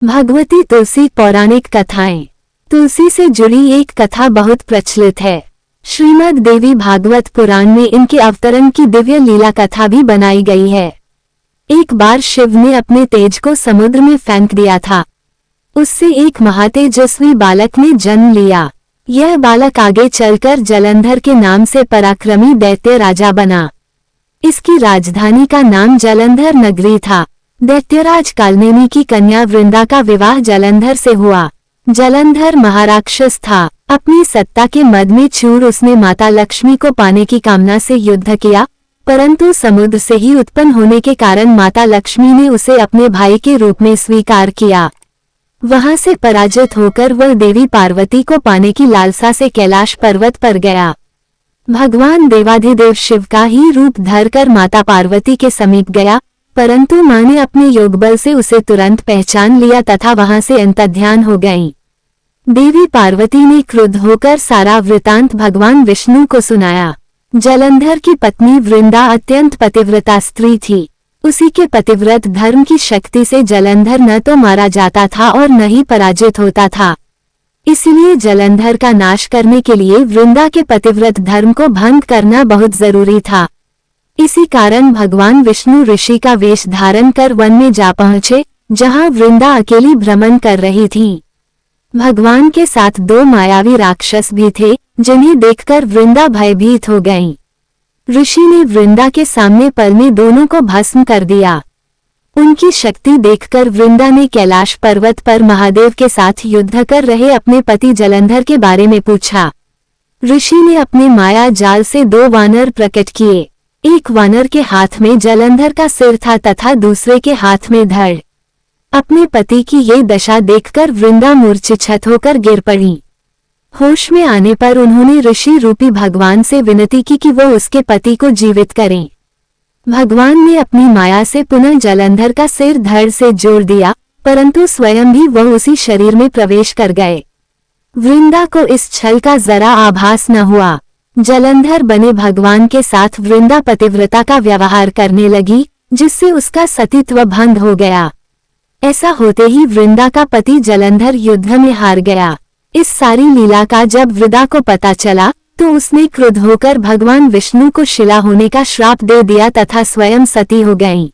भगवती तुलसी पौराणिक कथाएं। तुलसी से जुड़ी एक कथा बहुत प्रचलित है। श्रीमद् देवी भागवत पुराण में इनके अवतरण की दिव्य लीला कथा भी बनाई गई है। एक बार शिव ने अपने तेज को समुद्र में फेंक दिया था। उससे एक महातेजस्वी बालक ने जन्म लिया। यह बालक आगे चलकर जलंधर के नाम से पराक्रमी दैत्य राजा बना। इसकी राजधानी का नाम जलंधर नगरी था। दैत्यराज कालनेमी की कन्या वृंदा का विवाह जलंधर से हुआ। जलंधर महाराक्षस था। अपनी सत्ता के मद में चूर उसने माता लक्ष्मी को पाने की कामना से युद्ध किया, परंतु समुद्र से ही उत्पन्न होने के कारण माता लक्ष्मी ने उसे अपने भाई के रूप में स्वीकार किया। वहां से पराजित होकर वह देवी पार्वती को पाने की लालसा से कैलाश पर्वत पर गया। भगवान देवाधिदेव शिव का ही रूप धरकर माता पार्वती के समीप गया, परंतु मां ने अपने योगबल से उसे तुरंत पहचान लिया तथा वहां से अंतर्ध्यान हो गईं। देवी पार्वती ने क्रुद्ध होकर सारा वृतांत भगवान विष्णु को सुनाया। जलंधर की पत्नी वृंदा अत्यंत पतिव्रता स्त्री थी। उसी के पतिव्रत धर्म की शक्ति से जलंधर न तो मारा जाता था और न ही पराजित होता था। इसलिए जलंधर का नाश करने के लिए वृंदा के पतिव्रत धर्म को भंग करना बहुत जरूरी था। इसी कारण भगवान विष्णु ऋषि का वेश धारण कर वन में जा पहुंचे, जहां वृंदा अकेली भ्रमण कर रही थी। भगवान के साथ दो मायावी राक्षस भी थे, जिन्हें देखकर वृंदा भयभीत हो गईं। ऋषि ने वृंदा के सामने पल में दोनों को भस्म कर दिया। उनकी शक्ति देखकर वृंदा ने कैलाश पर्वत पर महादेव के साथ युद्ध कर रहे अपने पति जलंधर के बारे में पूछा। ऋषि ने अपने माया जाल से दो वानर प्रकट किए। एक वानर के हाथ में जलंधर का सिर था तथा दूसरे के हाथ में धड़। अपने पति की ये दशा देखकर वृंदा मूर्छित होकर गिर पड़ी। होश में आने पर उन्होंने ऋषि रूपी भगवान से विनती की कि वो उसके पति को जीवित करें। भगवान ने अपनी माया से पुनः जलंधर का सिर धड़ से जोड़ दिया, परंतु स्वयं भी वह उसी शरीर में प्रवेश कर गए। वृंदा को इस छल का जरा आभास न हुआ। जलंधर बने भगवान के साथ वृंदा पतिव्रता का व्यवहार करने लगी, जिससे उसका सतीत्व भंग हो गया। ऐसा होते ही वृंदा का पति जलंधर युद्ध में हार गया। इस सारी लीला का जब वृंदा को पता चला तो उसने क्रुद्ध होकर भगवान विष्णु को शिला होने का श्राप दे दिया तथा स्वयं सती हो गईं।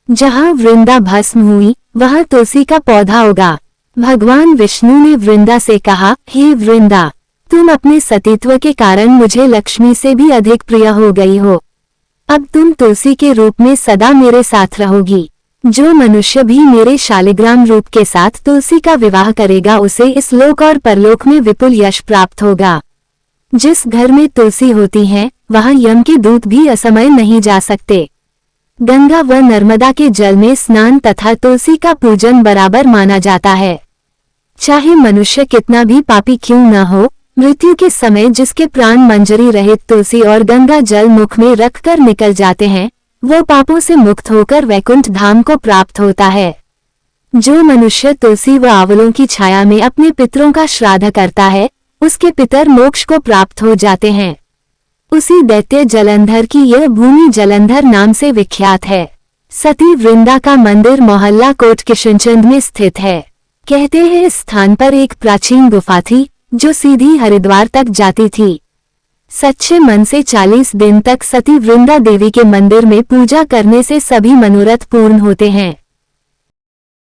जहां वृंदा भस्म हुई वहां तुलसी का पौधा उगा। भगवान विष्णु ने वृंदा से कहा, हे वृंदा, तुम अपने सतीत्व के कारण मुझे लक्ष्मी से भी अधिक प्रिय हो गई हो। अब तुम तुलसी के रूप में सदा मेरे साथ रहोगी। जो मनुष्य भी मेरे शालिग्राम रूप के साथ तुलसी का विवाह करेगा उसे इस लोक और परलोक में विपुल यश प्राप्त होगा। जिस घर में तुलसी होती है वहां यम के दूत भी असमय नहीं जा सकते। गंगा व नर्मदा के जल में स्नान तथा तुलसी का पूजन बराबर माना जाता है। चाहे मनुष्य कितना भी पापी क्यों न हो, मृत्यु के समय जिसके प्राण मंजरी रहित तुलसी और गंगा जल मुख में रखकर निकल जाते हैं, वो पापों से मुक्त होकर वैकुंठ धाम को प्राप्त होता है। जो मनुष्य तुलसी व आंवलों की छाया में अपने पितरों का श्राद्ध करता है, उसके पितर मोक्ष को प्राप्त हो जाते हैं। उसी दैत्य जलंधर की यह भूमि जलंधर नाम से विख्यात है। सती वृंदा का मंदिर मोहल्ला कोट किशनचंद में स्थित है। कहते हैं इस स्थान पर एक प्राचीन गुफा थी जो सीधी हरिद्वार तक जाती थी। सच्चे मन से 40 दिन तक सती वृंदा देवी के मंदिर में पूजा करने से सभी मनोरथ पूर्ण होते हैं।